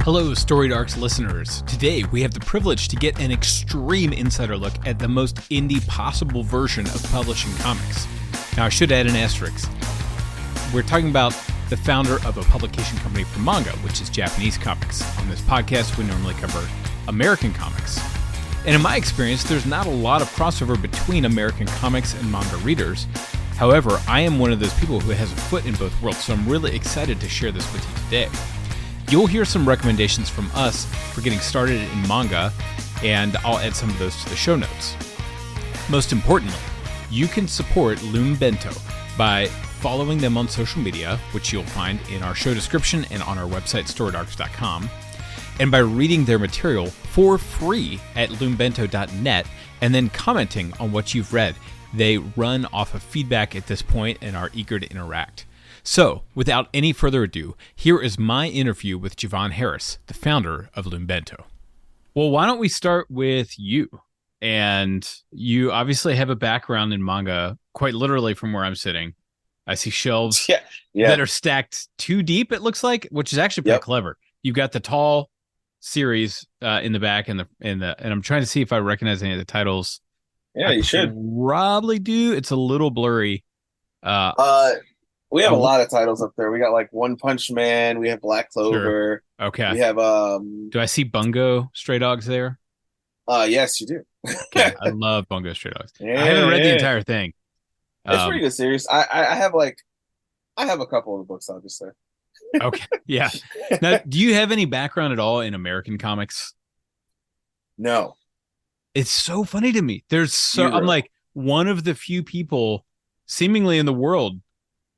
Hello, Storied Arcs listeners. Today, we have the privilege to get an extreme insider look at the most indie possible version of publishing comics. Now, I should add an asterisk. We're talking about the founder of a publication company for manga, which is Japanese comics. On this podcast, we normally cover American comics. And in my experience, there's not a lot of crossover between American comics and manga readers. However, I am one of those people who has a foot in both worlds, so I'm really excited to share this with you today. You'll hear some recommendations from us for getting started in manga, and I'll add some of those to the show notes. Most importantly, you can support LumeBento by following them on social media, which you'll find in our show description and on our website, storiedarcs.com, and by reading their material for free at lumebento.net and then commenting on what you've read. They run off of feedback at this point and are eager to interact. So, without any further ado, here is my interview with Javon Harris, the founder of LumeBento. Well, why don't we start with you? And you obviously have a background in manga, quite literally from where I'm sitting. I see shelves that are stacked too deep, it looks like, which is actually pretty clever. You've got the tall series in the back, and I'm trying to see if I recognize any of the titles. Yeah, you should. Probably do. It's a little blurry. We have a lot of titles up there. We got like One Punch Man. We have Black Clover. Sure. Okay. We have Do I see Bungo Stray Dogs there? Yes, you do. Okay. I love Bungo Stray Dogs. Yeah, I haven't read the entire thing. It's a pretty good series. I have a couple of the books, I'll just say. Okay. Yeah. Now, do you have any background at all in American comics? No. It's so funny to me. I'm like one of the few people seemingly in the world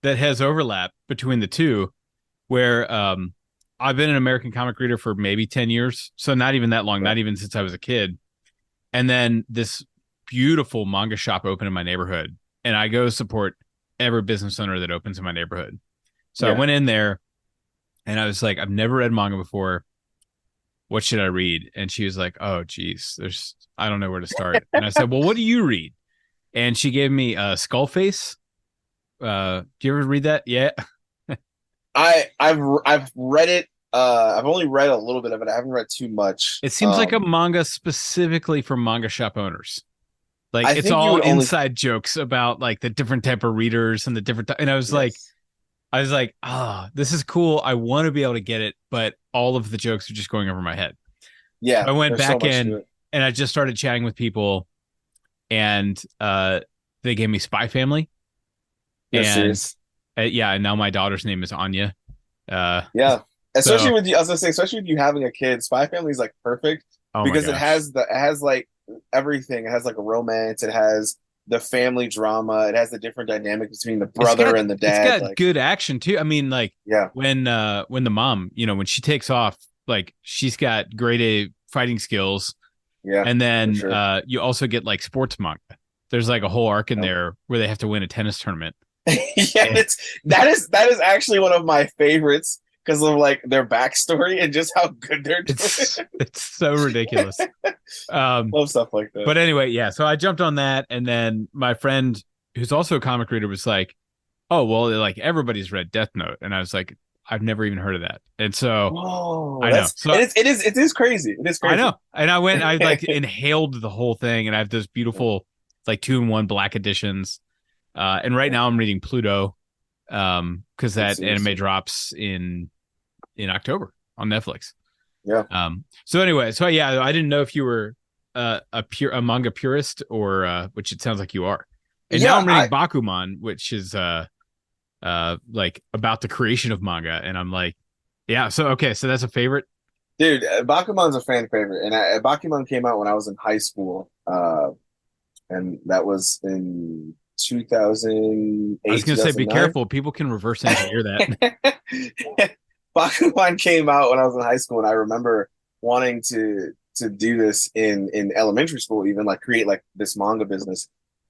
that has overlap between the two, where I've been an American comic reader for maybe 10 years. So not even that long, not even since I was a kid. And then this beautiful manga shop opened in my neighborhood, and I go support every business owner that opens in my neighborhood. So I went in there and I was like, I've never read manga before. What should I read? And she was like, oh, geez, I don't know where to start. And I said, well, what do you read? And she gave me Skullface. Do you ever read that? Yeah. I've read it. I've only read a little bit of it. I haven't read too much. It seems like a manga specifically for manga shop owners. Like it's all inside jokes about like the different type of readers and the different. And I was like, this is cool. I want to be able to get it, but all of the jokes are just going over my head. Yeah. So I went back in and I just started chatting with people, and they gave me Spy Family. And now my daughter's name is Anya. Especially with you, I was gonna say, especially with you having a kid, Spy Family is like perfect because it has like everything. It has like a romance. It has the family drama. It has the different dynamic between the brother and the dad. It's got good action too. I mean, like when the mom, when she takes off, like she's got grade A fighting skills. Yeah, and then you also get like sports manga. There's like a whole arc in there where they have to win a tennis tournament. That is actually one of my favorites because of like their backstory and just how good they're doing. It's so ridiculous. Love stuff like that. But anyway, so I jumped on that, and then my friend, who's also a comic reader, was like, "Oh, well, like everybody's read Death Note," and I was like, "I've never even heard of that." And so I know. So it is crazy. It is crazy. I know. And I like inhaled the whole thing, and I have those beautiful like 2-in-1 black editions. And right now I'm reading Pluto because that anime drops in October on Netflix. Yeah. So anyway, I didn't know if you were a manga purist or which it sounds like you are. And now I'm reading Bakuman, which is like about the creation of manga, and I'm like, so that's a favorite. Dude, Bakuman's a fan favorite, and Bakuman came out when I was in high school, and that was in 2008. I was going to say, be careful. People can reverse engineer that. Bakuman came out when I was in high school, and I remember wanting to do this in elementary school, even like create like this manga business.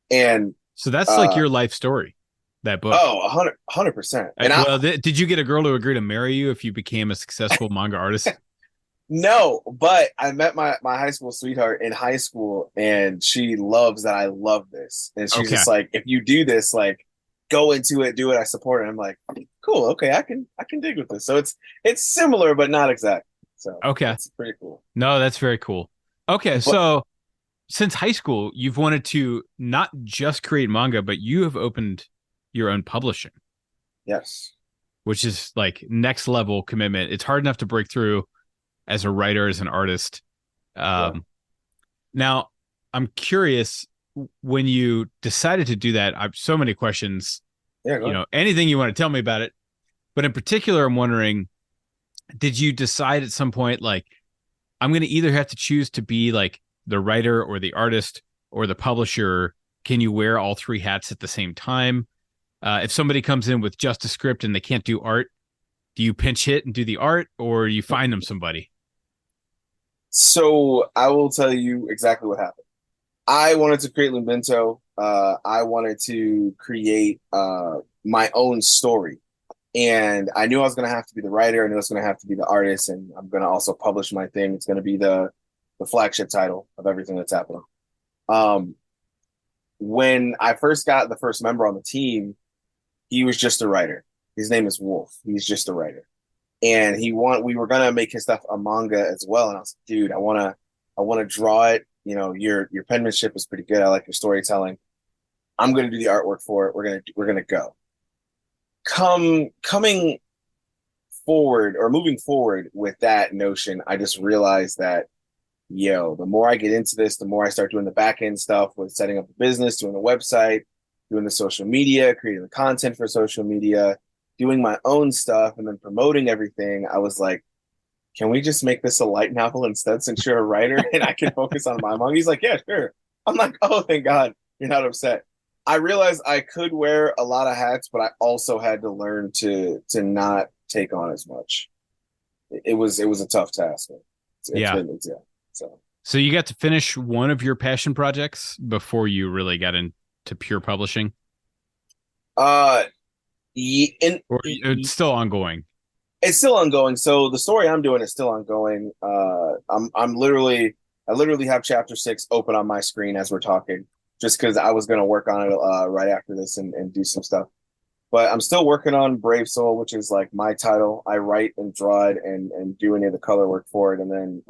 And so that's like your life story, that book. Oh, 100%. And did you get a girl to agree to marry you if you became a successful manga artist? No, but I met my high school sweetheart in high school, and she loves that I love this. And she's just like, if you do this, like, go into it, do it, I support it. I'm like, cool, okay, I can dig with this. So it's similar, but not exact. So okay, it's pretty cool. No, that's very cool. Okay, so since high school, you've wanted to not just create manga, but you have opened your own publishing. Yes. Which is like next level commitment. It's hard enough to break through as a writer, as an artist. Now, I'm curious, when you decided to do that, I have so many questions. Yeah, anything you want to tell me about it. But in particular, I'm wondering, did you decide at some point, like, I'm going to either have to choose to be like the writer or the artist or the publisher? Can you wear all three hats at the same time? If somebody comes in with just a script and they can't do art, do you pinch hit and do the art, or you find them somebody? So I will tell you exactly what happened. I wanted to create LumeBento. I wanted to create my own story. And I knew I was going to have to be the writer. I knew I was going to have to be the artist. And I'm going to also publish my thing. It's going to be the flagship title of everything that's happening. When I first got the first member on the team, he was just a writer. His name is Wolf. He's just a writer. And we were going to make his stuff a manga as well. And I was like, dude, I want to draw it. Your penmanship is pretty good. I like your storytelling. I'm going to do the artwork for it. We're going to go. Coming forward or moving forward with that notion, I just realized that, the more I get into this, the more I start doing the back end stuff with setting up the business, doing the website, doing the social media, creating the content for social media, doing my own stuff, and then promoting everything. I was like, can we just make this a light novel instead, since you're a writer and I can focus on my manga? He's like, yeah, sure. I'm like, oh, thank God you're not upset. I realized I could wear a lot of hats, but I also had to learn to not take on as much. It was a tough task. So you got to finish one of your passion projects before you really got into pure publishing? Or it's still ongoing? It's still ongoing. So the story I'm doing is still ongoing. I literally have chapter 6 open on my screen as we're talking, just because I was going to work on it right after this and do some stuff. But I'm still working on Brave Soul, which is like my title. I write and draw it and do any of the color work for it. And then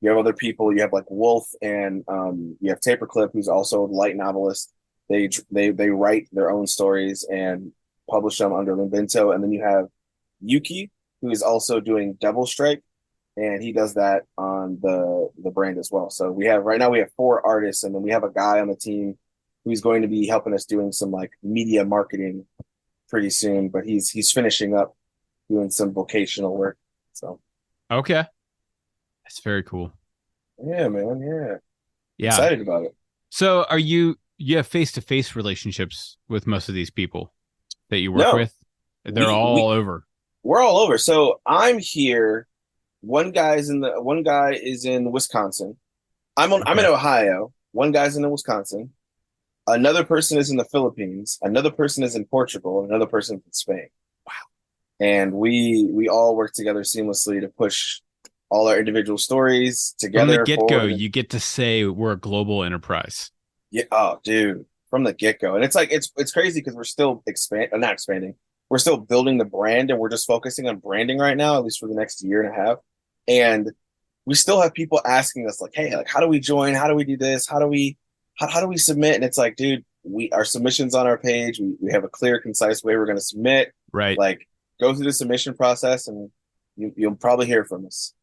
you have other people. You have like Wolf and you have Taperclip, who's also a light novelist. They write their own stories and publish them under LumeBento. And then you have Yuki, who is also doing Devil Strike, and he does that on the brand as well. So right now we have 4 artists, and then we have a guy on the team who's going to be helping us doing some like media marketing pretty soon, but he's finishing up doing some vocational work. So okay, that's very cool. Yeah, man. Yeah, excited about it. So you have face-to-face relationships with most of these people that you work with? They're all over. We're all over. So I'm here. One guy is in Wisconsin. I'm in Ohio. One guy's in Wisconsin. Another person is in the Philippines. Another person is in Portugal. And another person is in Spain. Wow. And we all work together seamlessly to push all our individual stories together. From the get-go, you get to say we're a global enterprise. Yeah. Oh, dude. From the get-go. And it's like it's crazy because we're still not expanding. We're still building the brand, and we're just focusing on branding right now, at least for the next year and a half. And we still have people asking us like, hey, like, how do we join? How do we do this? How do we submit? And it's like, dude, our submission's on our page. We have a clear, concise way we're going to submit. Right. Like, go through the submission process, and you'll probably hear from us.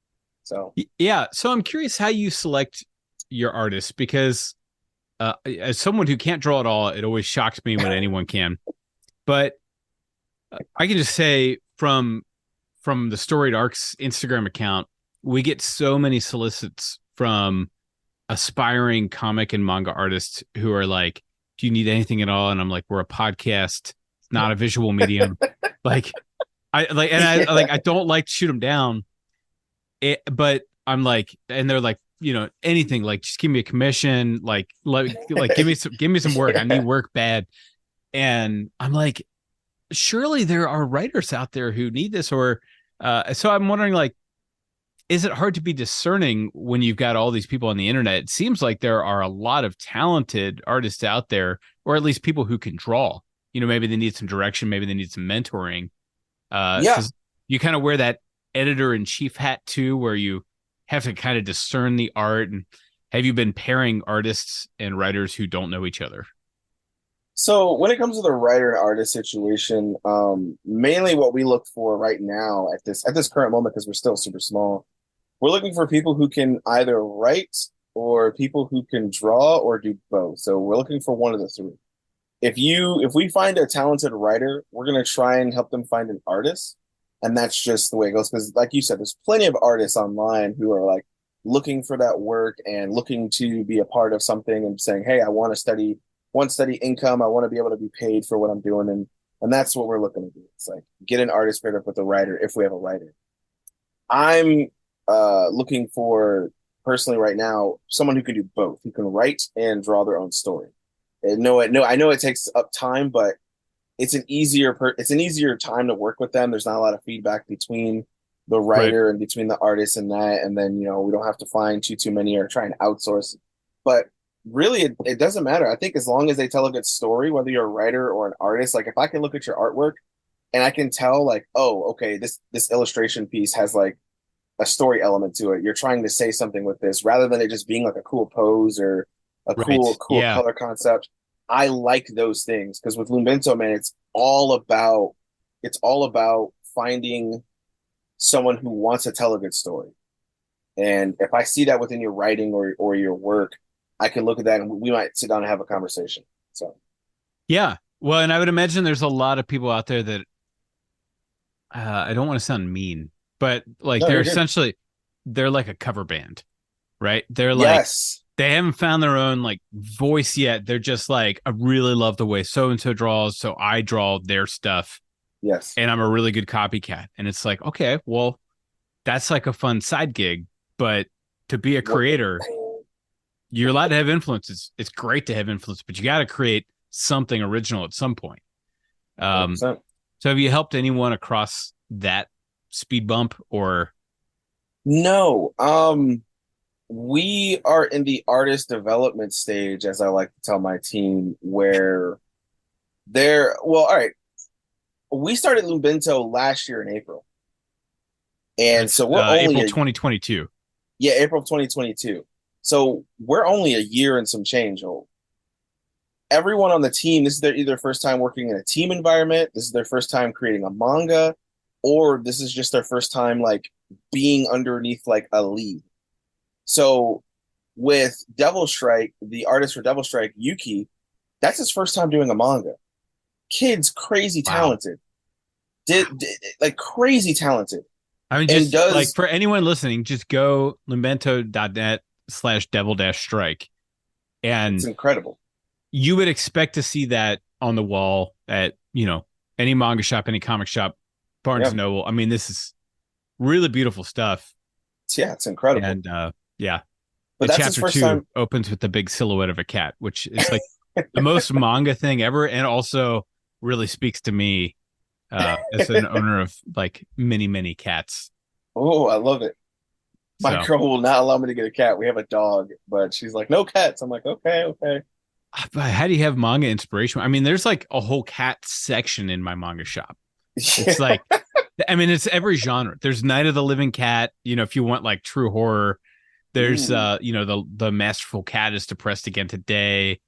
So yeah. So I'm curious how you select your artists, because as someone who can't draw at all, it always shocks me when anyone can. But I can just say from the Storied Arcs Instagram account, we get so many solicits from aspiring comic and manga artists who are like, do you need anything at all? And I'm like, we're a podcast, not a visual medium. I don't like to shoot them down. But I'm like, and they're like, anything, like, just give me a commission, like give me some work. I need work bad. And I'm like, surely there are writers out there who need this, or so I'm wondering, like, is it hard to be discerning when you've got all these people on the internet? It seems like there are a lot of talented artists out there, or at least people who can draw. Maybe they need some direction, maybe they need some mentoring. Yeah. You kind of wear that editor-in-chief hat too, where you have to kind of discern the art? And have you been pairing artists and writers who don't know each other? So when it comes to the writer and artist situation, mainly what we look for right now at this current moment, because we're still super small, we're looking for people who can either write or people who can draw or do both. So we're looking for one of the three. If we find a talented writer, we're gonna try and help them find an artist. And that's just the way it goes. Because like you said, there's plenty of artists online who are like looking for that work and looking to be a part of something and saying, hey, I want steady income. I want to be able to be paid for what I'm doing. And that's what we're looking to do. It's like get an artist paired up with a writer if we have a writer. I'm looking for personally right now someone who can do both, who can write and draw their own story. And I know it takes up time, but it's an easier time to work with them. There's not a lot of feedback between the writer and between the artist and that, and then we don't have to find too many or try and outsource. But really, it doesn't matter. I think as long as they tell a good story, whether you're a writer or an artist, like if I can look at your artwork and I can tell like, oh, okay, this illustration piece has like a story element to it. You're trying to say something with this rather than it just being like a cool pose or a cool color concept. I like those things because with LumeBento, man, it's all about finding someone who wants to tell a good story. And if I see that within your writing or your work, I can look at that and we might sit down and have a conversation. So, yeah. Well, and I would imagine there's a lot of people out there that I don't want to sound mean, but like they're like a cover band, right? They're like, they haven't found their own like voice yet. They're just like, I really love the way so-and-so draws, so I draw their stuff. Yes. And I'm a really good copycat. And it's like, okay, well, that's like a fun side gig, but to be a creator, you're allowed to have influence. It's great to have influence, but you got to create something original at some point. So have you helped anyone across that speed bump or? No. We are in the artist development stage, as I like to tell my team, where all right. We started LumeBento last year in April. And so we're only April 2022. Yeah, April 2022. So we're only a year and some change old. Everyone on the team, this is their either first time working in a team environment, this is their first time creating a manga, or this is just their first time like being underneath like a lead. So with Devil Strike, the artist for Devil Strike, Yuki, that's his first time doing a manga. Kid's crazy talented. Did like crazy talented. I mean, just like for anyone listening, just go LumeBento.net/devil-strike. And it's incredible. You would expect to see that on the wall at, any manga shop, any comic shop, Barnes and Noble. I mean, this is really beautiful stuff. Yeah, it's incredible. And yeah. But that's chapter 2 opens with the big silhouette of a cat, which is like the most manga thing ever, and also really speaks to me as an owner of like many cats. Oh, I love it. My girl will not allow me to get a cat. We have a dog, but she's like, no cats. I'm like, okay. But how do you have manga inspiration? I mean, there's like a whole cat section in my manga shop. It's like, I mean, it's every genre. There's Night of the Living Cat. If you want like true horror, there's the Masterful Cat is Depressed Again Today.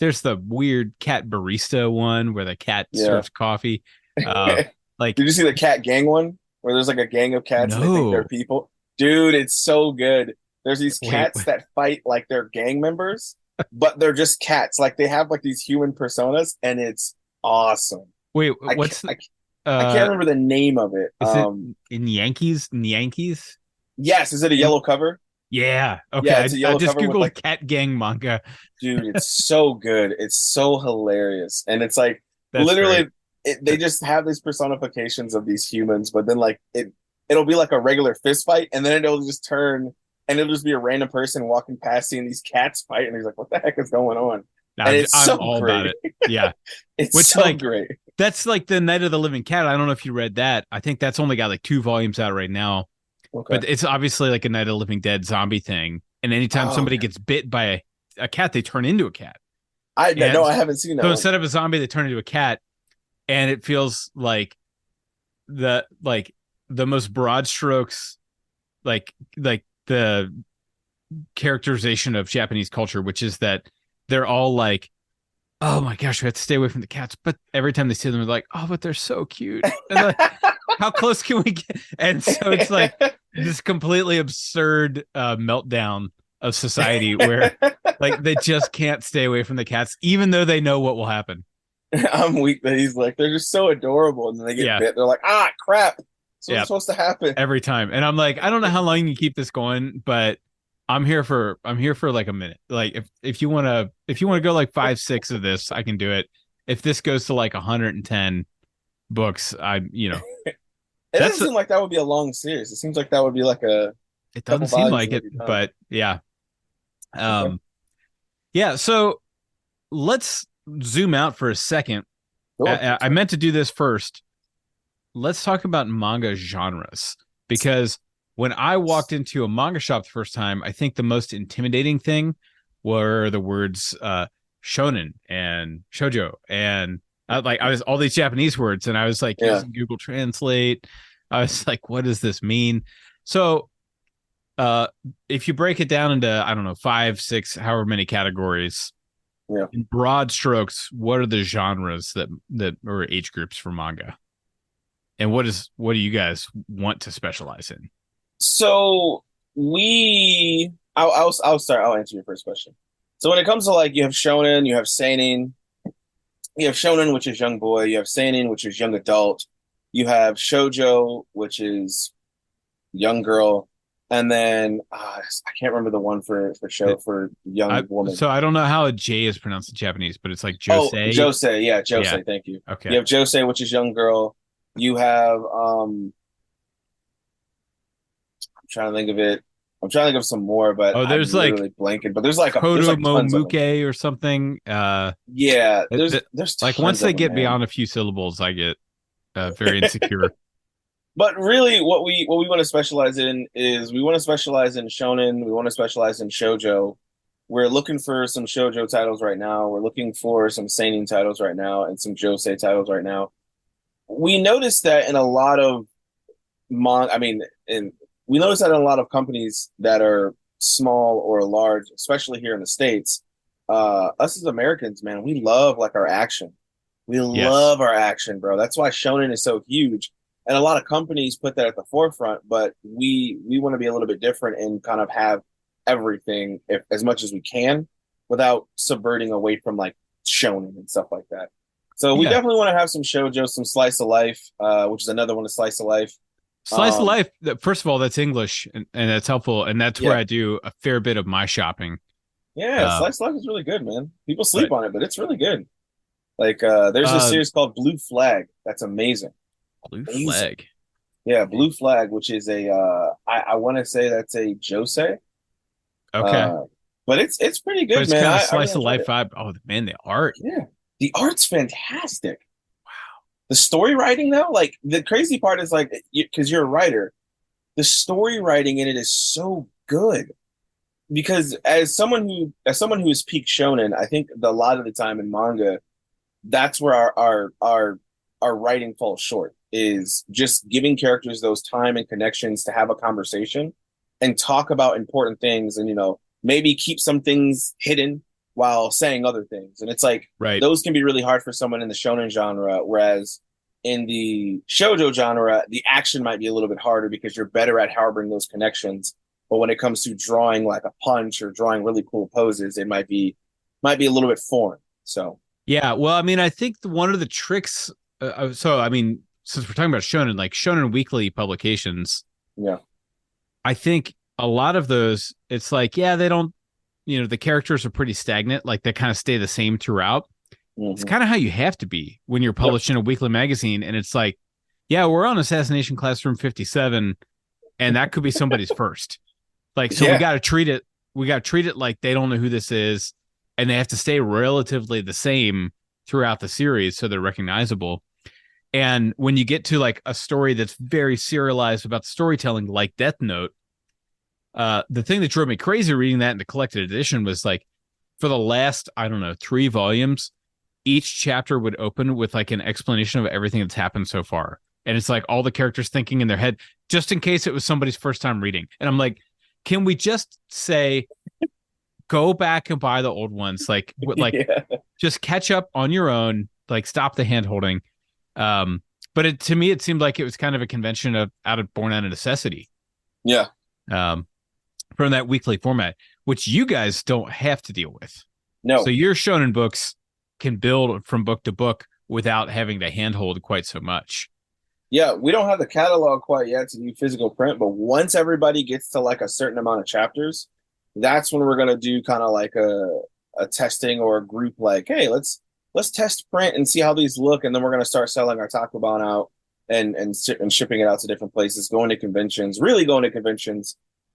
There's the weird cat barista one where the cat serves coffee. Like, did you see the cat gang one where there's like a gang of cats and they think they're people? Dude, it's so good. There's these cats that fight like they're gang members, but they're just cats. Like they have like these human personas, and it's awesome. Wait, I can't remember the name of it. Is it in Yankees? Yes. Is it a yellow cover? Yeah. Okay. Yeah, it's a yellow I just cover googled with, cat gang manga. Dude, it's so good. It's so hilarious, and it's like literally they just have these personifications of these humans, but then like it'll be like a regular fist fight, and then it'll just turn, and it'll just be a random person walking past seeing these cats fight, and he's like, "What the heck is going on?" No, and it's I'm so all great. about it. Yeah, it's so great. That's like the Night of the Living Cat. I don't know if you read that. I think that's only got like 2 volumes out right now. Okay. But it's obviously like a Night of the Living Dead zombie thing. And anytime somebody gets bit by a cat, they turn into a cat. I haven't seen that. So one. Instead of a zombie, they turn into a cat, and it feels like the most broad strokes, like the characterization of Japanese culture, which is that they're all like, oh my gosh, we have to stay away from the cats. But every time they see them, they're like, oh, but they're so cute. And like, how close can we get? And so it's like this completely absurd meltdown of society where like they just can't stay away from the cats, even though they know what will happen. I'm weak that he's like, they're just so adorable. And then they get bit. They're like, ah, crap. So what's supposed to happen every time. And I'm like, I don't know how long you keep this going, but I'm here for like a minute. Like if you want to go like 5-6 of this, I can do it. If this goes to like 110 books, it doesn't seem like that would be a long series. It seems like that would be like it doesn't seem like it, but yeah. Yeah, so let's zoom out for a second. Cool. I meant to do this first. Let's talk about manga genres, because when I walked into a manga shop the first time, I think the most intimidating thing were the words shonen and shoujo, and I was all these Japanese words, and I was like using Google Translate. I was like, what does this mean? So if you break it down into, I don't know, 5, 6, however many categories, in broad strokes, what are the genres that or age groups for manga? And what do you guys want to specialize in? So I'll start. I'll answer your first question. So when it comes to like, you have shonen, you have seinen, you have shonen, which is young boy, you have seinen, which is young adult, you have shoujo, which is young girl, and then I can't remember the one for young woman. So I don't know how a J is pronounced in Japanese, but it's like josei. Josei, josei. Thank you. Okay. You have josei, which is young girl. You have I'm trying to think of it. I'm trying to think of some more, but there's I'm like blanking. But there's like Kodomomuke or something. There's like once they get beyond a few syllables, I get very insecure. But really, what we want to specialize in is we want to specialize in shonen. We want to specialize in shoujo. We're looking for some shoujo titles right now. We're looking for some seinen titles right now and some josei titles right now. We noticed that in a lot of we noticed that in a lot of companies that are small or large, especially here in the States, us as Americans, man, we love like our action. We love our action, bro. That's why shonen is so huge. And a lot of companies put that at the forefront, but we want to be a little bit different and kind of have everything as much as we can without subverting away from like shonen and stuff like that. So we definitely want to have some shoujo, some slice of life, which is another one of slice of life. Slice of life. First of all, that's English, and that's helpful, and that's where I do a fair bit of my shopping. Yeah, slice of life is really good, man. People sleep on it, but it's really good. Like there's a series called Blue Flag that's amazing. Blue Flag. Yeah, Blue Flag, which is I want to say that's a josei. Okay. But it's pretty good, but it's man. Kind of slice of life vibe. Oh man, the art. Yeah. The art's fantastic. Wow. The story writing though, like the crazy part is like, because you're a writer, the story writing in it is so good. Because as someone who is peak shonen, I think a lot of the time in manga, that's where our writing falls short, is just giving characters those time and connections to have a conversation and talk about important things, and maybe keep some things hidden while saying other things. And it's like, those can be really hard for someone in the shonen genre, whereas in the shoujo genre, the action might be a little bit harder because you're better at harboring those connections. But when it comes to drawing like a punch or drawing really cool poses, it might be a little bit foreign. So yeah, well, I mean, I think one of the tricks. So I mean, since we're talking about shonen, like shonen weekly publications, I think a lot of those, it's like, they don't. The characters are pretty stagnant. Like they kind of stay the same throughout. Mm-hmm. It's kind of how you have to be when you're published in a weekly magazine. And it's like, we're on Assassination Classroom 57, and that could be somebody's first. Like, so we got to treat it. We got to treat it like they don't know who this is, and they have to stay relatively the same throughout the series so they're recognizable. And when you get to like a story that's very serialized about storytelling, like Death Note, the thing that drove me crazy reading that in the collected edition was like, for the last, 3 volumes, each chapter would open with like an explanation of everything that's happened so far. and it's like all the characters thinking in their head, just in case it was somebody's first time reading. And I'm like, can we just say, go back and buy the old ones? Like just catch up on your own, like stop the hand holding. But to me, it seemed like it was kind of a convention born out of necessity. Yeah. From that weekly format, which you guys don't have to deal with. No. So your shonen books can build from book to book without having to handhold quite so much. Yeah, we don't have the catalog quite yet to do physical print, but once everybody gets to like a certain amount of chapters, that's when we're gonna do kind of like a testing or a group like, hey, let's test print and see how these look, and then we're gonna start selling our Takuban out and shipping it out to different places, going to conventions,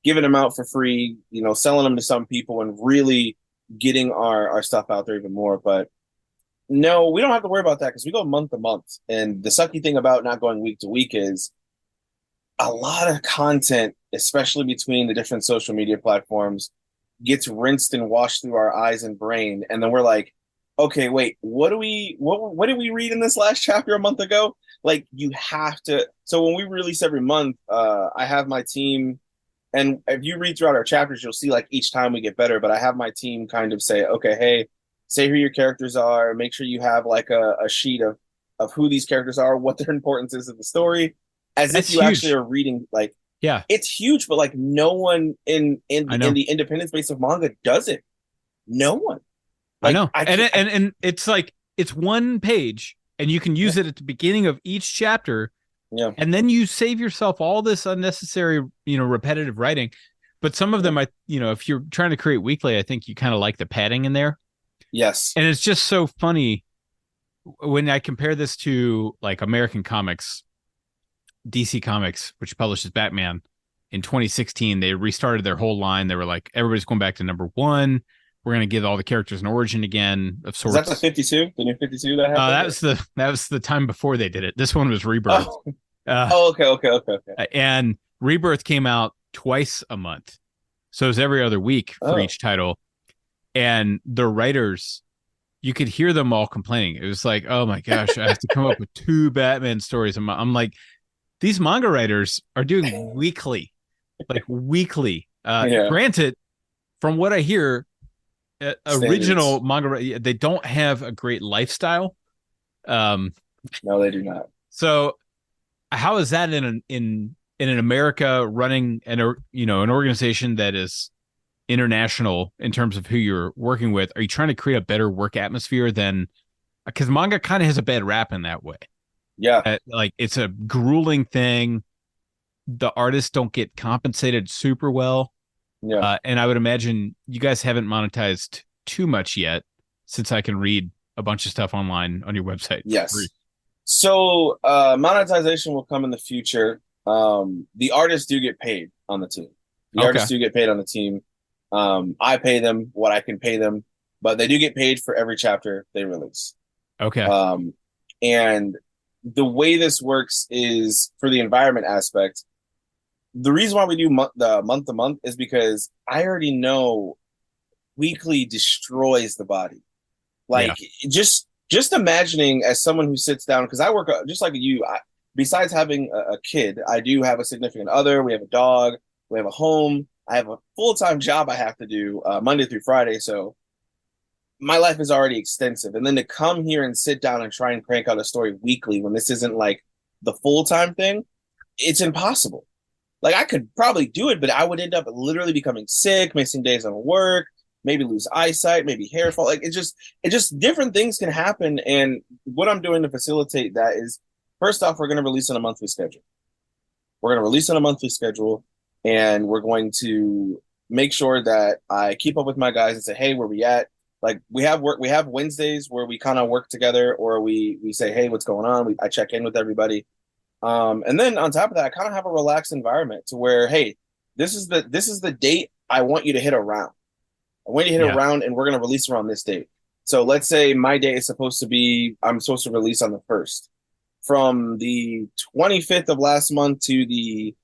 giving them out for free, selling them to some people, and really getting our stuff out there even more. But no, we don't have to worry about that because we go month to month. And the sucky thing about not going week to week is a lot of content, especially between the different social media platforms, gets rinsed and washed through our eyes and brain. And then we're like, okay, wait, what did we read in this last chapter a month ago? Like, you have to. So when we release every month, I have my team, and if you read throughout our chapters, you'll see like each time we get better. But I have my team kind of say, okay, hey, say who your characters are. Make sure you have like a sheet of who these characters are, what their importance is in the story, as if you actually are reading. Like, yeah, it's huge, but like no one in the independent space of manga does it. No one. Like, I know, and it's like it's one page, and you can use it at the beginning of each chapter. Yeah, and then you save yourself all this unnecessary, repetitive writing. But some of them, if you're trying to create weekly, I think you kind of like the padding in there. Yes. And it's just so funny when I compare this to like American Comics, DC Comics, which publishes Batman in 2016. They restarted their whole line. They were like, everybody's going back to number one. We're going to give all the characters an origin again of sorts. Is that the 52? The new 52 that happened? That was the time before they did it. This one was Rebirth. Okay. And Rebirth came out twice a month. So it was every other week for each title. And the writers, you could hear them all complaining. It was like, oh my gosh, I have to come up with 2 Batman stories. I'm like, these manga writers are doing weekly. Granted, from what I hear, original manga, they don't have a great lifestyle. No, they do not. So how is that in an America running an organization that is international in terms of who you're working with? Are you trying to create a better work atmosphere than, because manga kind of has a bad rap in that way? Yeah. Like, it's a grueling thing. The artists don't get compensated super well. Yeah. And I would imagine you guys haven't monetized too much yet, since I can read a bunch of stuff online on your website. Yes. So monetization will come in the future. The artists do get paid on the team. Artists do get paid on the team. I pay them what I can pay them, but they do get paid for every chapter they release. Okay. And the way this works is for the environment aspect. The reason why we do the month to month is because I already know weekly destroys the body. Like, just imagining as someone who sits down, because I work just like you. Besides having a kid, I do have a significant other. We have a dog. We have a home. I have a full-time job I have to do Monday through Friday. So my life is already extensive. And then to come here and sit down and try and crank out a story weekly when this isn't like the full-time thing, it's impossible. Like, I could probably do it, but I would end up literally becoming sick, missing days on work, maybe lose eyesight, maybe hair fall. Like, it just different things can happen. And what I'm doing to facilitate that is, first off, we're going to release on a monthly schedule. And we're going to make sure that I keep up with my guys and say, hey, where we at? Like, we have Wednesdays where we kind of work together, or we say, hey, what's going on? I check in with everybody. And then on top of that, I kind of have a relaxed environment to where, hey, this is the date I want you to hit around. I want you to hit around, and we're going to release around this date. So let's say my day is I'm supposed to release on the 1st. From the 25th of last month to the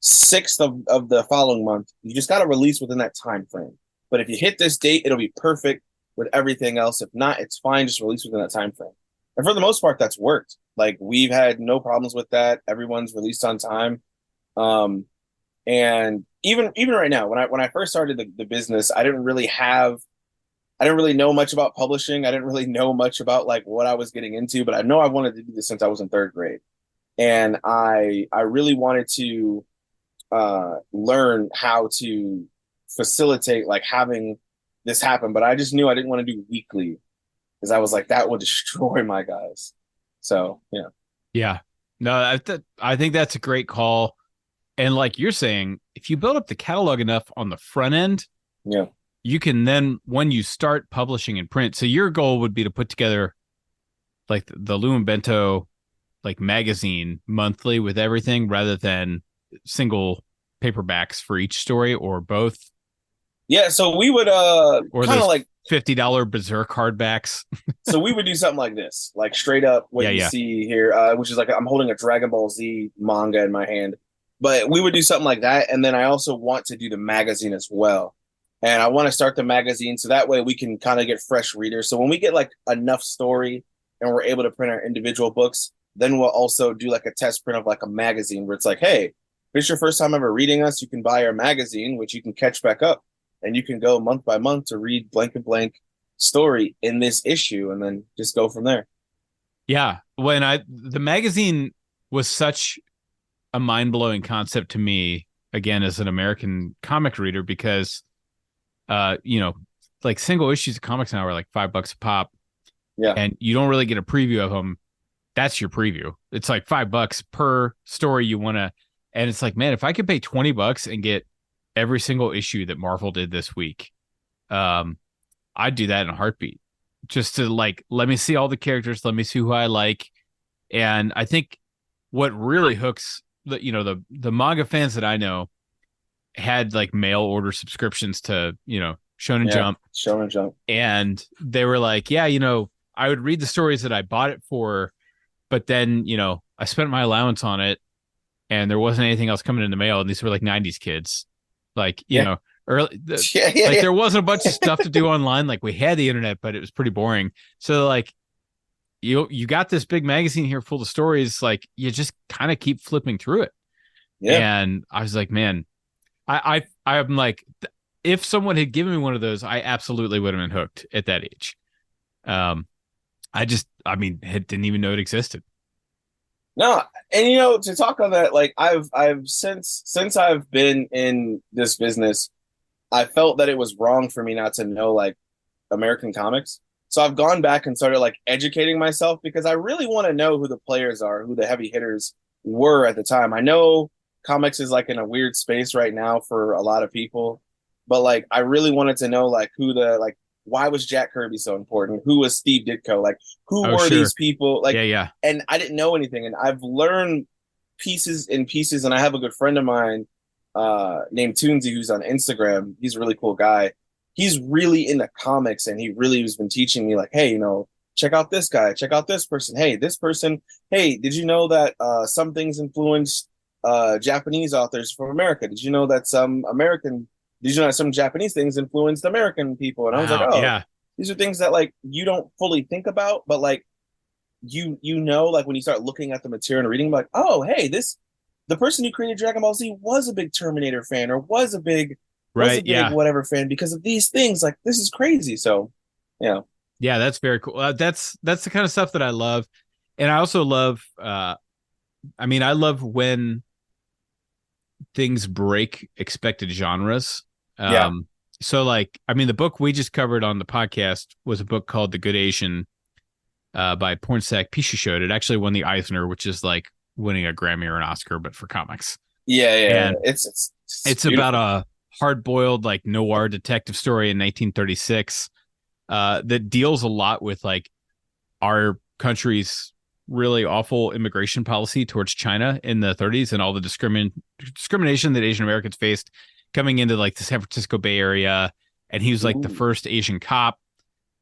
6th of the following month, you just got to release within that time frame. But if you hit this date, it'll be perfect with everything else. If not, it's fine. Just release within that time frame. And for the most part, that's worked. Like we've had no problems with that. Everyone's released on time. And even right now, when I first started the business, I didn't really know much about publishing. I didn't really know much about like what I was getting into, but I know I wanted to do this since I was in third grade. And I really wanted to learn how to facilitate like having this happen, but I just knew I didn't want to do weekly because I was like, that would destroy my guys. So yeah. Yeah. No, I think that's a great call. And like you're saying, if you build up the catalog enough on the front end, yeah, you can then, when you start publishing in print, so your goal would be to put together like the LumeBento like magazine monthly with everything rather than single paperbacks for each story or both. Yeah, so we would kind of like $50 Berserk hardbacks. So we would do something like this, like straight up what you see here, which is like I'm holding a Dragon Ball Z manga in my hand. But we would do something like that, and then I also want to do the magazine as well. And I want to start the magazine so that way we can kind of get fresh readers. So when we get like enough story and we're able to print our individual books, then we'll also do like a test print of like a magazine where it's like, hey, if it's your first time ever reading us, you can buy our magazine, which you can catch back up. And you can go month by month to read blank and blank story in this issue and then just go from there. Yeah. The magazine was such a mind-blowing concept to me, again, as an American comic reader, because, like single issues of comics now are like $5 a pop. Yeah. And you don't really get a preview of them. That's your preview. It's like $5 per story you want to. And it's like, man, if I could pay $20 and get every single issue that Marvel did this week, I'd do that in a heartbeat. Just to like, let me see all the characters, let me see who I like. And I think what really hooks the manga fans that I know had like mail order subscriptions to, Shonen Jump. And they were like, yeah, I would read the stories that I bought it for, but then, I spent my allowance on it and there wasn't anything else coming in the mail. And these were like 90s kids. Like, early, there wasn't a bunch of stuff to do online. Like we had the internet, but it was pretty boring. So like, you got this big magazine here full of stories. Like you just kind of keep flipping through it. Yeah. And I was like, man, I'm like, if someone had given me one of those, I absolutely would have been hooked at that age. Didn't even know it existed. No, and to talk on that, like I've since I've been in this business, I felt that it was wrong for me not to know like American comics. So I've gone back and started like educating myself because I really want to know who the players are, who the heavy hitters were at the time. I know comics is like in a weird space right now for a lot of people, but like I really wanted to know like why was Jack Kirby so important? Who was Steve Ditko? Like who were these people? Like yeah. And I didn't know anything, and I've learned pieces. And I have a good friend of mine named Toonsy who's on Instagram. He's a really cool guy. He's really into comics, and he really has been teaching me like, hey, check out this guy, check out this person. Hey, this person. Hey, did you know that some things influenced Japanese authors from America? Did you know that some Japanese things influenced American people? And I was like, oh, yeah. These are things that like you don't fully think about, but like like when you start looking at the material and reading, like, oh, hey, the person who created Dragon Ball Z was a big Terminator fan or was a big whatever fan because of these things. Like this is crazy. So, yeah, that's very cool. That's the kind of stuff that I love, and I also love. I love when things break expected genres. So like, the book we just covered on the podcast was a book called The Good Asian by Pornsak Pichetshote. It actually won the Eisner, which is like winning a Grammy or an Oscar, but for comics. Yeah. And it's about a hard-boiled like noir detective story in 1936 that deals a lot with like our country's really awful immigration policy towards China in the 30s and all the discrimination that Asian Americans faced coming into like the San Francisco Bay Area. And he was like the first Asian cop.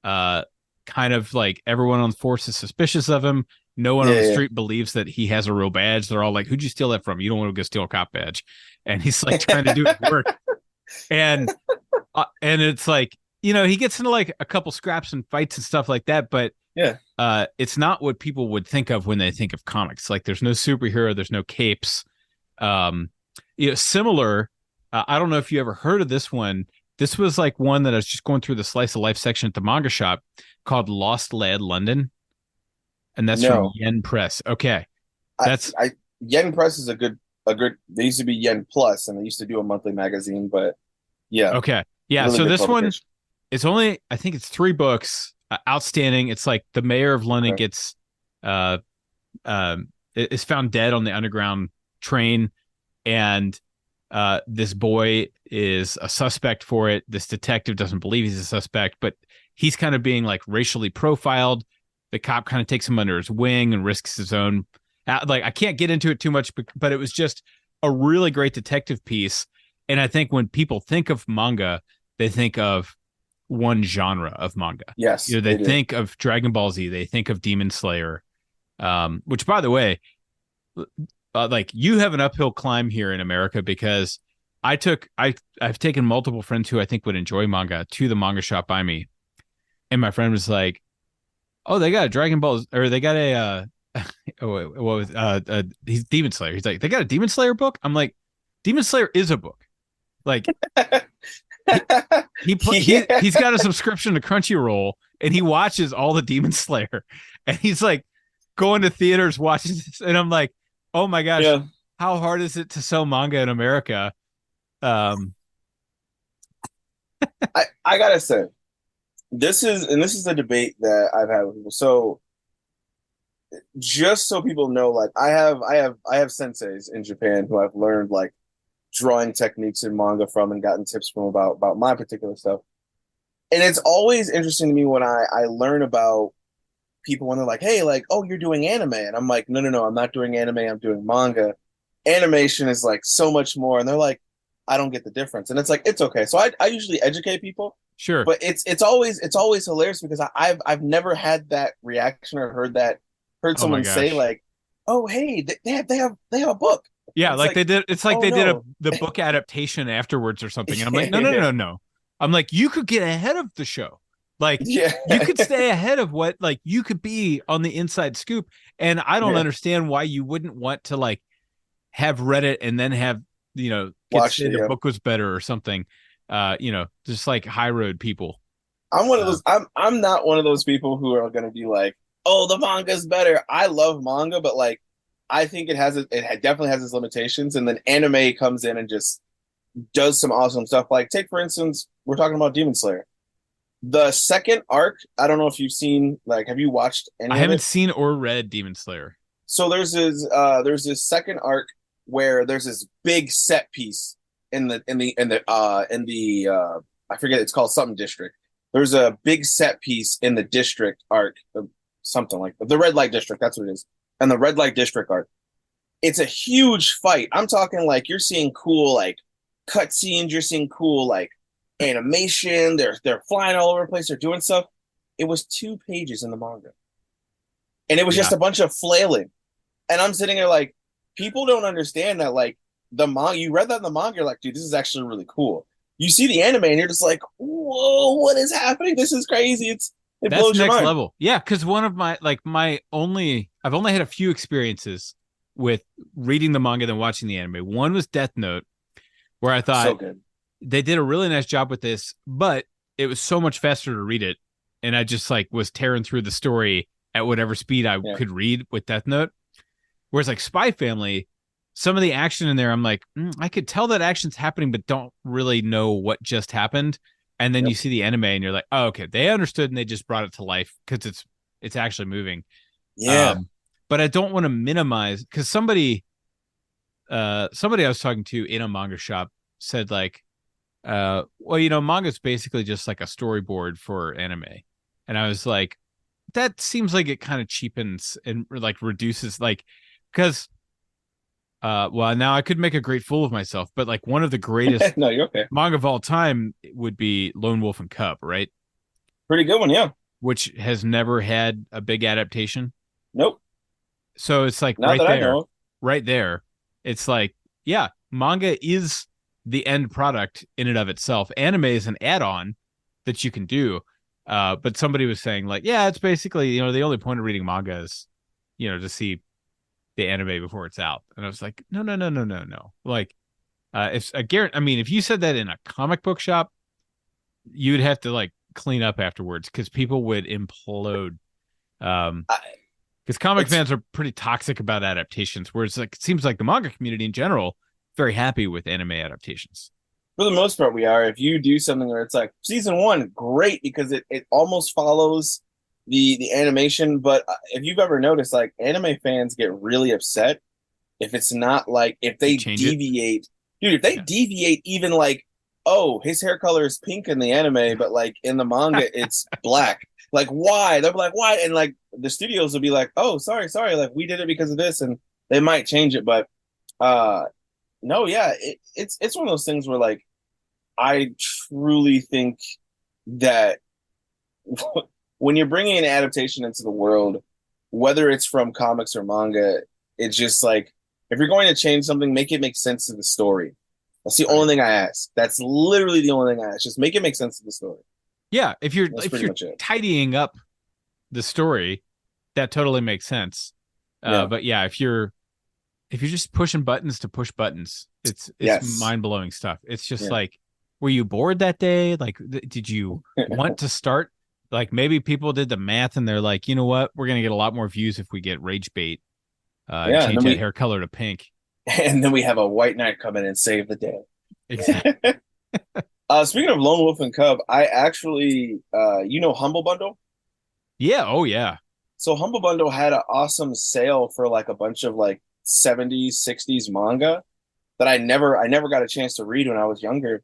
Kind of like everyone on the force is suspicious of him. No one on the street believes that he has a real badge. They're all like, who'd you steal that from? You don't want to go steal a cop badge. And he's like trying to do his work. And it's like, he gets into like a couple scraps and fights and stuff like that. But Yeah. It's not what people would think of when they think of comics. Like there's no superhero, there's no capes. Similar. I don't know if you ever heard of this one. This was like one that I was just going through the slice of life section at the manga shop called Lost Lad London, and that's from Yen Press. Okay, that's Yen Press is a good. They used to be Yen Plus, and they used to do a monthly magazine, but yeah. Okay, yeah. Really so this one, it's only I think it's 3 books. Outstanding. It's like the mayor of London gets is found dead on the underground train, and this boy is a suspect for it. This detective doesn't believe he's a suspect, but he's kind of being like racially profiled. The cop kind of takes him under his wing and risks his own. Like I can't get into it too much, but it was just a really great detective piece. And I think when people think of manga, they think of one genre of manga. Yes, they think of Dragon Ball Z. They think of Demon Slayer, which, by the way, like you have an uphill climb here in America because I've taken multiple friends who I think would enjoy manga to the manga shop by me, and my friend was like, "Oh, they got a Dragon Ball, or they got a he's Demon Slayer." He's like, "They got a Demon Slayer book." I'm like, "Demon Slayer is a book." Like he's got a subscription to Crunchyroll and he watches all the Demon Slayer, and he's like going to theaters watching this, and I'm like, oh my gosh, how hard is it to sell manga in America? I gotta say, this is a debate that I've had with people. So just so people know, like I have senseis in Japan who I've learned like drawing techniques in manga from and gotten tips from about my particular stuff. And it's always interesting to me when I learn about people when they're like, hey, like, oh, you're doing anime. And I'm like, no, I'm not doing anime. I'm doing manga. Animation is like so much more. And they're like, I don't get the difference. And it's like, it's okay. So I usually educate people. Sure. But it's always hilarious because I've never had that reaction or heard someone say like, oh, hey, they have a book. Yeah, like they did. It's like they did the book adaptation afterwards or something. And I'm like, no. I'm like, you could get ahead of the show. Like, you could stay ahead of what, like, you could be on the inside scoop. And I don't understand why you wouldn't want to, like, have read it and then have, say the book was better or something. Just like high road people. I'm one of those. I'm not one of those people who are going to be like, oh, the manga's better. I love manga, but like, I think it definitely has its limitations. And then anime comes in and just does some awesome stuff. Like, take for instance, we're talking about Demon Slayer. The second arc, I don't know if you've seen, like, have you watched any of it? I haven't seen or read Demon Slayer. So there's this second arc where there's this big set piece in the I forget, it's called something district. There's a big set piece in the district arc, something like the red light district, that's what it is. And the red light district arc. It's a huge fight. I'm talking like you're seeing cool like cutscenes, you're seeing cool like animation, they're flying all over the place, they're doing stuff. It was 2 pages in the manga. And it was just a bunch of flailing. And I'm sitting there like, people don't understand that, like, the manga, you read that in the manga, you're like, dude, this is actually really cool. You see the anime and you're just like, whoa, what is happening? This is crazy. It That's blows your next mind. level. Yeah, because one of my, like, I've only had a few experiences with reading the manga than watching the anime. One was Death Note, where I thought so good. They did a really nice job with this, but it was so much faster to read it. And I just like was tearing through the story at whatever speed I could read with Death Note. Whereas like Spy Family, some of the action in there, I'm like, I could tell that action's happening, but don't really know what just happened. And then you see the anime and you're like, oh, okay, they understood and they just brought it to life because it's actually moving. Yeah. But I don't want to minimize, because somebody I was talking to in a manga shop said like, well, manga is basically just like a storyboard for anime. And I was like, that seems like it kind of cheapens and like reduces, like, because well, now I could make a great fool of myself, but like one of the greatest no, you're okay. manga of all time would be Lone Wolf and Cub, right? Pretty good one, yeah. Which has never had a big adaptation. Nope. So it's like Not right there. It's like, yeah, manga is the end product in and of itself. Anime is an add-on that you can do. But somebody was saying like, yeah, it's basically, the only point of reading manga is, to see the anime before it's out. And I was like, no. Like, if you said that in a comic book shop, you'd have to like clean up afterwards because people would implode. Because comic fans are pretty toxic about adaptations, whereas like it seems like the manga community in general very happy with anime adaptations. For the most part, we are. If you do something where it's like season 1, great, because it almost follows the animation. But if you've ever noticed, like anime fans get really upset if it's not like if they deviate. Dude, if they deviate even like, oh, his hair color is pink in the anime, but like in the manga it's black. Like, why? They'll be like, why? And like the studios will be like, oh, sorry, like we did it because of this, and they might change it. But no, yeah, it's one of those things where like I truly think that when you're bringing an adaptation into the world, whether it's from comics or manga, it's just like if you're going to change something, make it make sense to the story. That's the only thing I ask. That's literally the only thing I ask. Just make it make sense to the story. Yeah, if you're tidying up the story, that totally makes sense. But yeah, if you're just pushing buttons to push buttons, it's mind-blowing stuff. It's just like, were you bored that day? Like, did you want to start? Like, maybe people did the math and they're like, you know what? We're going to get a lot more views if we get Rage Bait and change that hair color to pink. And then we have a white knight come in and save the day. Exactly. Speaking of Lone Wolf and Cub, I actually, Humble Bundle? Yeah. Oh, yeah. So Humble Bundle had an awesome sale for like a bunch of like 70s, 60s manga that I never got a chance to read when I was younger.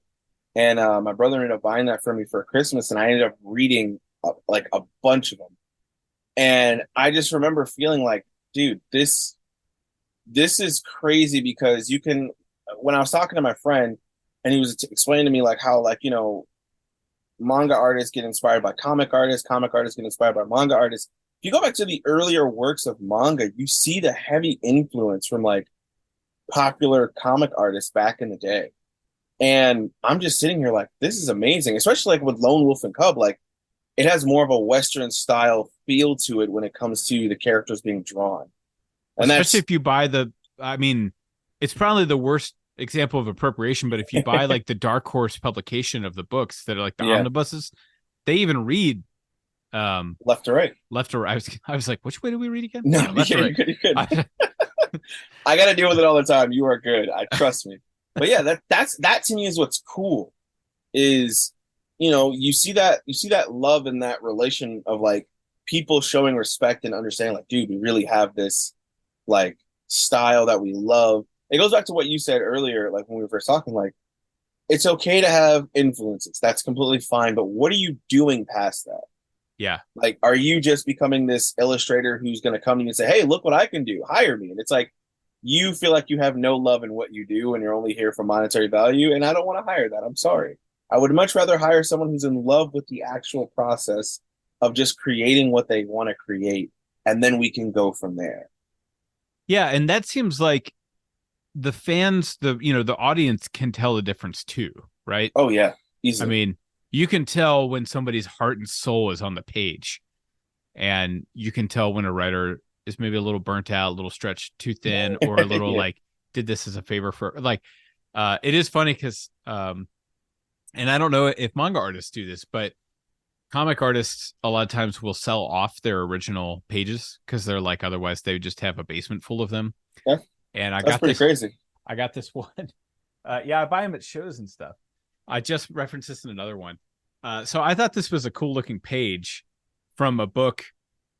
And my brother ended up buying that for me for Christmas, and I ended up reading like a bunch of them. And I just remember feeling like, dude, this is crazy, because you can, when I was talking to my friend and he was explaining to me like how, like, manga artists get inspired by comic artists get inspired by manga artists. If you go back to the earlier works of manga, you see the heavy influence from like popular comic artists back in the day. And I'm just sitting here like, this is amazing, especially like with Lone Wolf and Cub. Like, it has more of a Western style feel to it when it comes to the characters being drawn. And especially if you buy it's probably the worst example of appropriation, but if you buy like the Dark Horse publication of the books that are like the omnibuses, they even read left to right. I was like, which way do we read again? No, left to right. You could. I got to deal with it all the time. You are good. Trust me. But yeah, that to me is what's cool. Is you see that love and that relation of like people showing respect and understanding. Like, dude, we really have this like style that we love. It goes back to what you said earlier, like when we were first talking, like it's okay to have influences. That's completely fine. But what are you doing past that? Yeah. Like, are you just becoming this illustrator who's going to come to you and say, hey, look what I can do. Hire me. And it's like, you feel like you have no love in what you do and you're only here for monetary value. And I don't want to hire that. I'm sorry. I would much rather hire someone who's in love with the actual process of just creating what they want to create. And then we can go from there. Yeah. And that seems like the fans, the audience can tell the difference too, right? Oh yeah. Easily. I mean, you can tell when somebody's heart and soul is on the page, and you can tell when a writer is maybe a little burnt out, a little stretched too thin, or a little like did this as a favor for like, it is funny because, and I don't know if manga artists do this, but comic artists a lot of times will sell off their original pages because they're like, otherwise they would just have a basement full of them. Yeah. And that's pretty crazy. I got this one. I buy them at shows and stuff. I just referenced this in another one. So I thought this was a cool looking page from a book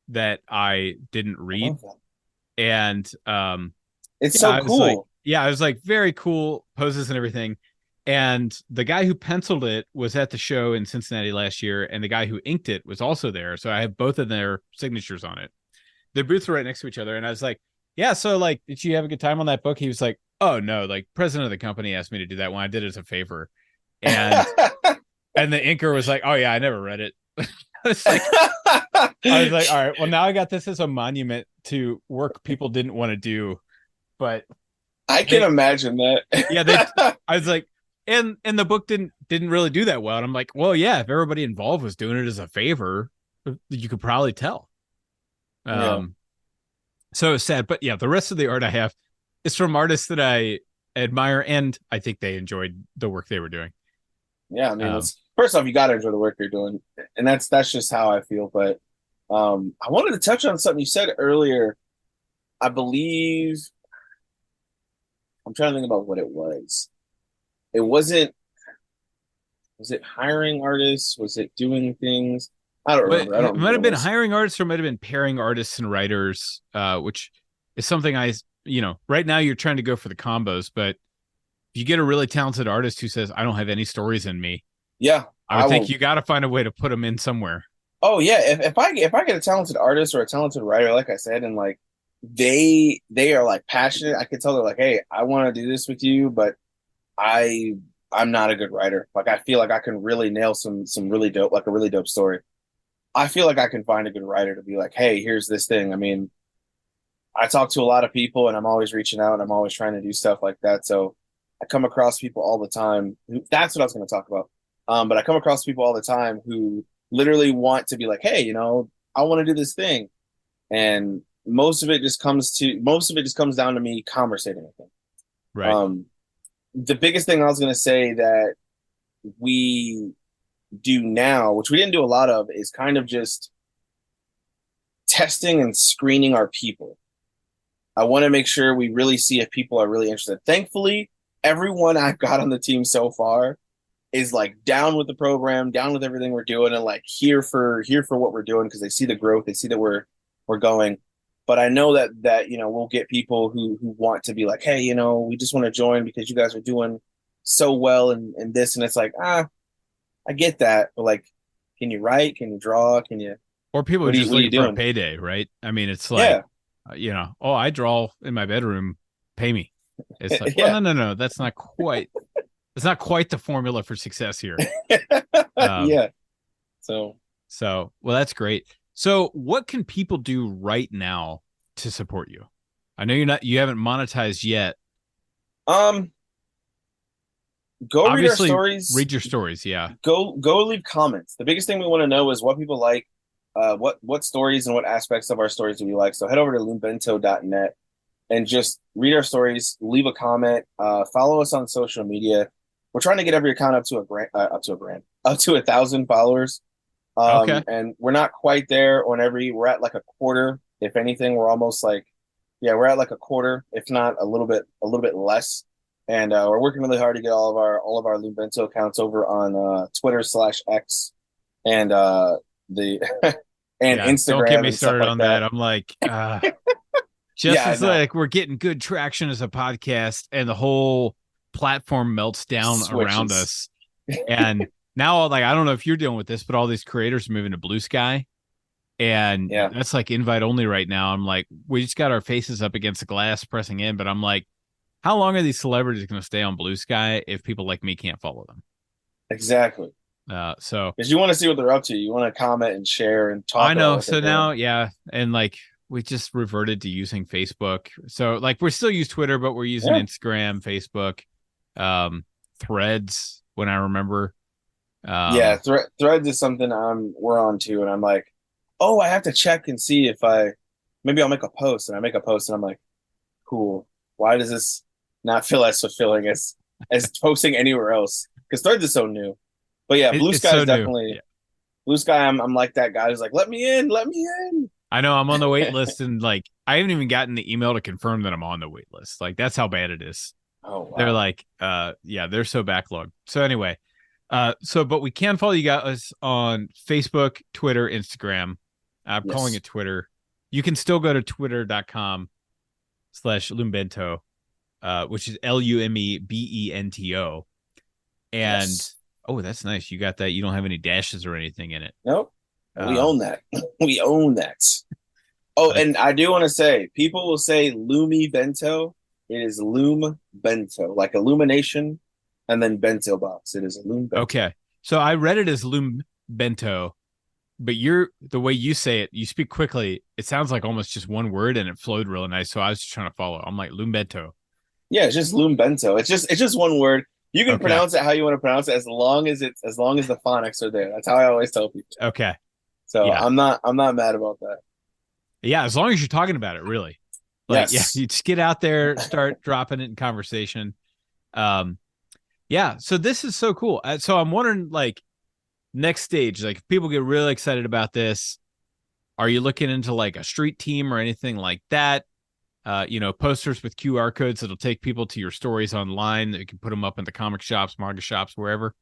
that I didn't read. And it's so cool. I was like, very cool poses and everything. And the guy who penciled it was at the show in Cincinnati last year, and the guy who inked it was also there. So I have both of their signatures on it. Their booths were right next to each other. And I was like, yeah, so like, did you have a good time on that book? He was like, oh no, like president of the company asked me to do that one. I did it as a favor. And and the inker was like, oh yeah, I never read it. I was like, all right, well now I got this as a monument to work people didn't want to do. But I can imagine that. Yeah, I was like, and the book didn't really do that well. And I'm like, well, yeah, if everybody involved was doing it as a favor, you could probably tell. Yeah. So it's sad, but yeah, the rest of the art I have is from artists that I admire, and I think they enjoyed the work they were doing. Yeah, I mean, first off, you got to enjoy the work you're doing, and that's just how I feel. But I wanted to touch on something you said earlier. I believe I'm trying to think about what it was. It wasn't. Was it hiring artists? Was it doing things? I don't remember. It might have been hiring artists, or might have been pairing artists and writers, which is something right now you're trying to go for the combos, but if you get a really talented artist who says, I don't have any stories in me, yeah, I would think you got to find a way to put them in somewhere. Oh yeah, if I get a talented artist or a talented writer, like I said, and like they are like passionate, I could tell they're like, hey, I want to do this with you, but I'm not a good writer. Like I feel like I can really nail some really dope, like a really dope story. I feel like I can find a good writer to be like, hey, here's this thing. I mean, I talk to a lot of people and I'm always reaching out and I'm always trying to do stuff like that. So I come across people all the time. That's what I was going to talk about. But I come across people all the time who literally want to be like, hey, I want to do this thing. And most of it just comes down to me conversating with them. Right. The biggest thing I was going to say that we do now, which we didn't do a lot of, is kind of just testing and screening our people. I want to make sure we really see if people are really interested. Thankfully, everyone I've got on the team so far is like down with the program, down with everything we're doing, and like here for what we're doing because they see the growth, they see that we're going. But I know that we'll get people who want to be like, hey, we just want to join because you guys are doing so well and this, and it's like, I get that, but like, can you write? Can you draw? Can you? Or people are just looking for a payday, right? I mean, it's like, I draw in my bedroom, pay me. It's like, well, no, that's not quite. It's not quite the formula for success here. Yeah. So, well, that's great. So what can people do right now to support you? I know you haven't monetized yet. Go Obviously, read our stories. Read your stories. Yeah. Go leave comments. The biggest thing we want to know is what people like, what stories and what aspects of our stories do we like. So head over to LumeBento.net and just read our stories, leave a comment, follow us on social media. We're trying to get every account up to 1,000 followers. Okay. And we're not quite there on we're at like a quarter. If anything, we're almost like, we're at like a quarter, if not a little bit less. And we're working really hard to get all of our LumeBento accounts over on Twitter/X and Instagram. Don't get me started on that. I'm like, like we're getting good traction as a podcast, and the whole platform melts down around us. And now, like, I don't know if you're dealing with this, but all these creators are moving to Blue Sky, and that's like invite only right now. I'm like, we just got our faces up against the glass pressing in, but I'm like, how long are these celebrities going to stay on Blue Sky if people like me can't follow them? Exactly. So because you want to see what they're up to, you want to comment and share and talk. I know. So now, and like we just reverted to using Facebook. So like we're still use Twitter, but we're using Instagram, Facebook, Threads. When I remember, Threads is something we're on too, and I'm like, oh, I have to check and see if maybe I'll make a post, and I make a post, and I'm like, cool. Why does this not feel as fulfilling as posting anywhere else? Because Threads is so new. But yeah, Blue Sky is definitely Blue Sky. I'm like that guy who's like, let me in. I know I'm on the wait list, and like I haven't even gotten the email to confirm that I'm on the wait list. Like that's how bad it is. Oh, wow. They're like, they're so backlogged. So anyway, but we can follow you guys on Facebook, Twitter, Instagram. I'm calling it Twitter. You can still go to twitter.com/LumeBento, which is LumeBento. And that's nice. You got that. You don't have any dashes or anything in it. Nope. We own that. We own that. Oh, and I do want to say, people will say LumeBento. It is LumeBento, like illumination, and then bento box. It is a LumeBento. Okay, so I read it as LumeBento, but the way you say it, you speak quickly. It sounds like almost just one word, and it flowed really nice. So I was just trying to follow. I'm like LumeBento. Yeah, it's just LumeBento. It's just one word. You can pronounce it how you want to pronounce it as long as the phonics are there. That's how I always tell people. Okay. So yeah. I'm not mad about that. Yeah, as long as you're talking about it, really. Like, yes. Yeah, you just get out there, start dropping it in conversation. Yeah, so this is so cool. So I'm wondering, like, next stage, like, if people get really excited about this, are you looking into like a street team or anything like that? Posters with QR codes that'll take people to your stories online that you can put them up in the comic shops, manga shops, wherever.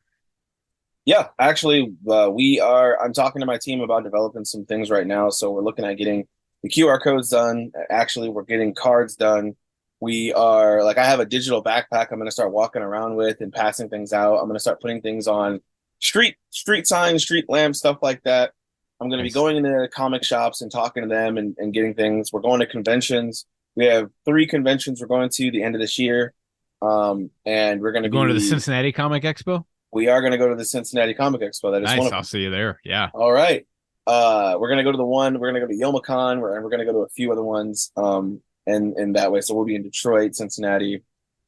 Yeah, actually, I'm talking to my team about developing some things right now. So we're looking at getting the QR codes done. Actually, we're getting cards done. We are I have a digital backpack I'm going to start walking around with and passing things out. I'm going to start putting things on street signs, street lamps, stuff like that. I'm going to be going into comic shops and talking to them and getting things. We're going to conventions. We have 3 conventions we're going to the end of this year. And we're going to be going to the Cincinnati Comic Expo. We are going to go to the Cincinnati Comic Expo. That is nice. I'll see you there. Yeah. All right. We're going to go to the one. We're going to go to YomaCon. And we're going to go to a few other ones. And that way. So we'll be in Detroit, Cincinnati,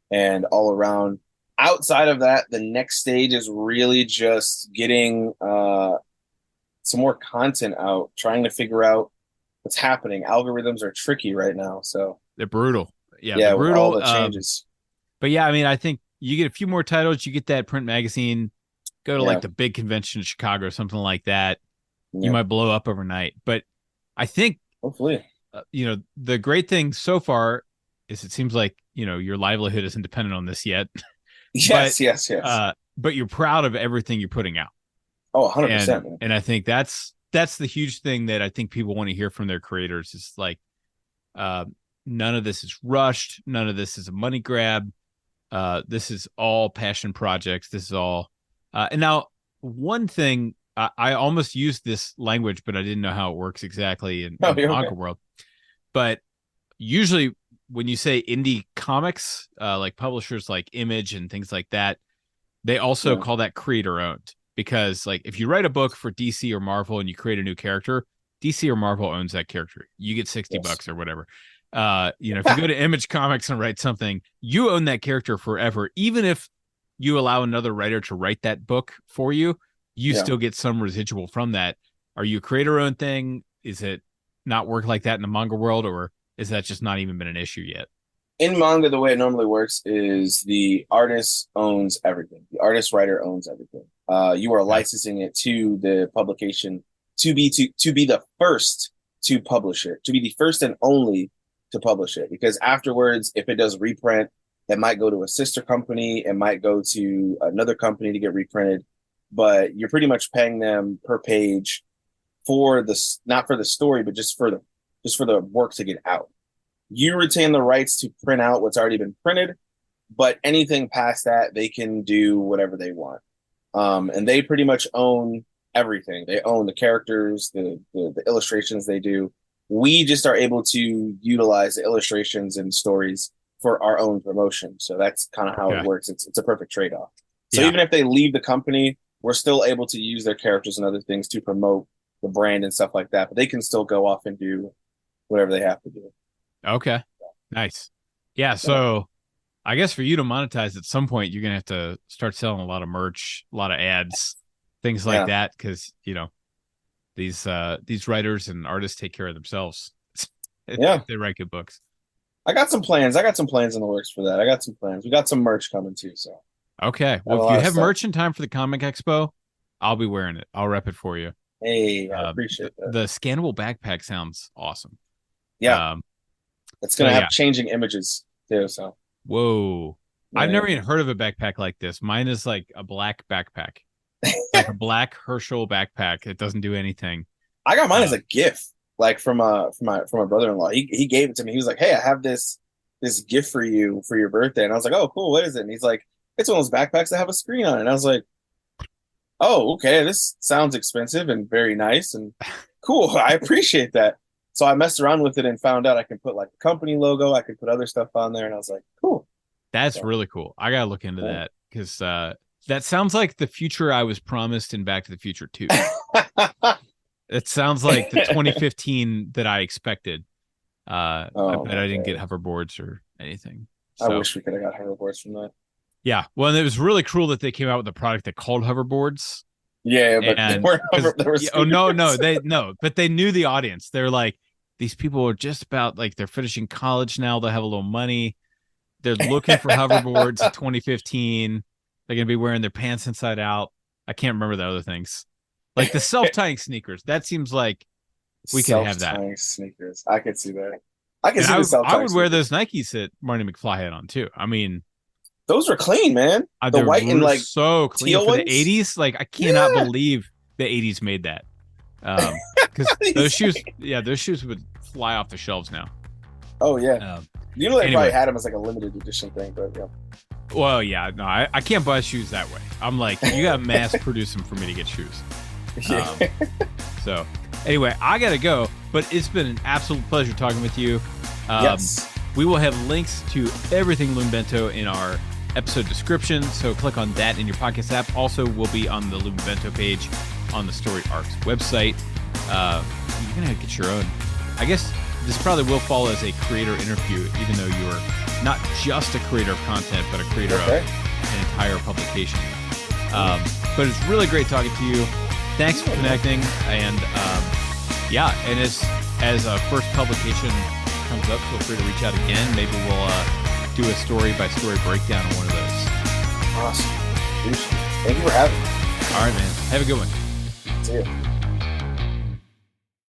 and all around. Outside of that, the next stage is really just getting some more content out, trying to figure out what's happening. Algorithms are tricky right now. So they're brutal. Yeah, they're brutal. All the changes. But yeah, I mean, I think you get a few more titles, you get that print magazine, go to like the big convention in Chicago or something like that. Yeah. You might blow up overnight. But I think, hopefully, the great thing so far is it seems like, your livelihood isn't dependent on this yet. Yes. But you're proud of everything you're putting out. Oh, 100%. And I think that's the huge thing that I think people want to hear from their creators is like, none of this is rushed. None of this is a money grab. This is all passion projects. This is all. And now one thing, I almost used this language, but I didn't know how it works exactly in the manga world. But usually when you say indie comics, like publishers like Image and things like that, they also call that creator owned. Because like if you write a book for DC or Marvel and you create a new character, DC or Marvel owns that character. You get $60 or whatever. If you go to Image Comics and write something, you own that character forever. Even if you allow another writer to write that book for you, you still get some residual from that. Are you a creator-owned thing? Is it not work like that in the manga world, or is that just not even been an issue yet? In manga, the way it normally works is the artist owns everything. The artist writer owns everything. You are licensing it to the publication to be the first to publish it, to be the first and only to publish it. Because afterwards, if it does reprint, it might go to a sister company, it might go to another company to get reprinted. But you're pretty much paying them per page for not for the story, but just for the work to get out. You retain the rights to print out what's already been printed, but anything past that, they can do whatever they want. And they pretty much own everything. They own the characters, the illustrations they do. We just are able to utilize the illustrations and stories for our own promotion. So that's kind of how it works. It's a perfect trade-off. So even if they leave the company, we're still able to use their characters and other things to promote the brand and stuff like that. But they can still go off and do whatever they have to do. Okay. Nice. Yeah. So I guess for you to monetize at some point, you're going to have to start selling a lot of merch, a lot of ads, things like that. Cause these writers and artists take care of themselves. If they write good books. I got some plans. In the works for that. I got some plans. We got some merch coming too. So, okay. Well, if you have merch in time for the Comic Expo, I'll be wearing it. I'll rep it for you. Hey, I appreciate that. The scannable backpack sounds awesome. Yeah. It's going to have changing images too. So, whoa. I've never even heard of a backpack like this. Mine is like a black backpack, like a black Herschel backpack. It doesn't do anything. I got mine as a gift, like from my brother-in-law. He gave it to me. He was like, "Hey, I have this gift for you for your birthday." And I was like, "Oh, cool. What is it?" And he's like, "It's one of those backpacks that have a screen on it." And I was like, "Oh, okay. This sounds expensive and very nice and cool. I appreciate that." So I messed around with it and found out I can put like the company logo. I could put other stuff on there. And I was like, cool. That's really cool. I got to look into that because that sounds like the future I was promised in Back to the Future 2. It sounds like the 2015 that I expected. I bet I didn't get hoverboards or anything. So. I wish we could have got hoverboards from that. Yeah. Well, and it was really cool that they came out with a product that called hoverboards. Yeah, but but they knew the audience. They're like, these people are just about like they're finishing college now. They have a little money. They're looking for hoverboards in 2015. They're gonna be wearing their pants inside out. I can't remember the other things. Like the self-tying sneakers. That seems like we could have that. Self-tying sneakers. I could see that. I could see the self-tying. I would wear those Nikes that Marty McFly had on too. I mean, those were clean, man. The white and like so clean for the 80s. Like I cannot believe the 80s made that. Because those shoes would fly off the shelves now. Oh yeah. They probably had them as like a limited edition thing, but yeah. Well, yeah, no, I can't buy shoes that way. I'm like, you got to mass produce them for me to get shoes. So anyway, I gotta go, but it's been an absolute pleasure talking with you. Yes. We will have links to everything LumeBento in our episode description, so click on that in your podcast app. Also, we'll be on the LumeBento page on the Storied Arcs website. You're gonna get your own. I guess this probably will fall as a creator interview, even though you are not just a creator of content, but a creator of an entire publication. But it's really great talking to you. Thanks for connecting, and and as a first publication comes up, feel free to reach out again. Maybe we'll do a story by story breakdown on one of those. Awesome. Thank you for having me. All right, man. Have a good one. See you.